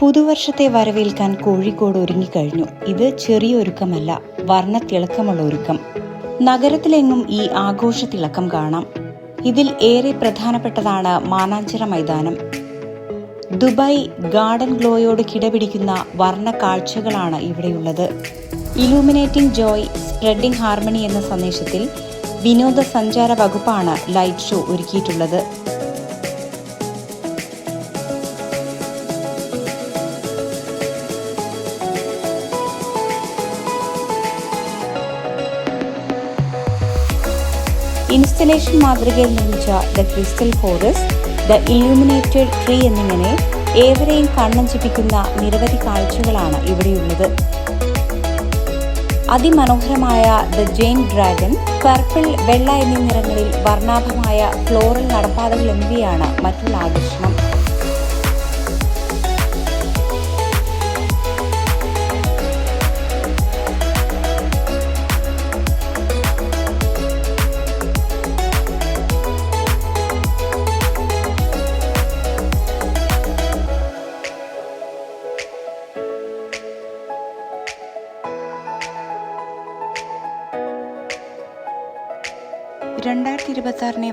പുതുവർഷത്തെ വരവേൽക്കാൻ കോഴിക്കോട് ഒരുങ്ങിക്കഴിഞ്ഞു. ഇത് ചെറിയൊരുക്കമല്ല, വർണ്ണത്തിളക്കമുള്ള ഒരുക്കം. നഗരത്തിലെങ്ങും ഈ ആഘോഷത്തിളക്കം കാണാം. ഇതിൽ ഏറെ പ്രധാനപ്പെട്ടതാണ് മാനാഞ്ചിറ മൈതാനം. ദുബായ് ഗാർഡൻ ഗ്ലോയോട് കിടപിടിക്കുന്ന വർണ്ണ കാഴ്ചകളാണ് ഇവിടെയുള്ളത്. ഇലൂമിനേറ്റിംഗ് ജോയ്, സ്പ്രെഡിംഗ് ഹാർമണി എന്ന സന്ദേശത്തിൽ വിനോദസഞ്ചാര വകുപ്പാണ് ലൈറ്റ് ഷോ ഒരുക്കിയിട്ടുള്ളത്. ഇൻസ്റ്റലേഷൻ മാതൃകയിൽ നിർമ്മിച്ച the crystal forest, the illuminated tree എന്നിങ്ങനെ ഏവരെയും കണ്ണഞ്ചിപ്പിക്കുന്ന നിരവധി കാഴ്ചകളാണ് ഇവിടെയുള്ളത്. അതിമനോഹരമായ ദ ജെയിൻ ഡ്രാഗൺ, പർപ്പിൾ, വെള്ള എന്നീ നിറങ്ങളിൽ വർണ്ണാഭമായ ഫ്ലോറൽ നടപ്പാതകൾ എന്നിവയാണ് മറ്റുള്ള ആകർഷണം.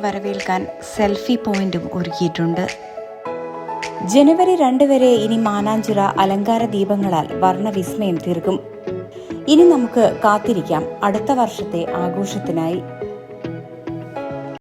വരവേൽക്കാൻ സെൽഫി പോയിന്റും ഒരുക്കിയിട്ടുണ്ട്. ജനുവരി 2 വരെ ഇനി മാനാഞ്ചിറ അലങ്കാര ദീപങ്ങളാൽ വർണ്ണവിസ്മയം തീർക്കും. ഇനി നമുക്ക് കാത്തിരിക്കാം അടുത്ത വർഷത്തെ ആഘോഷത്തിനായി.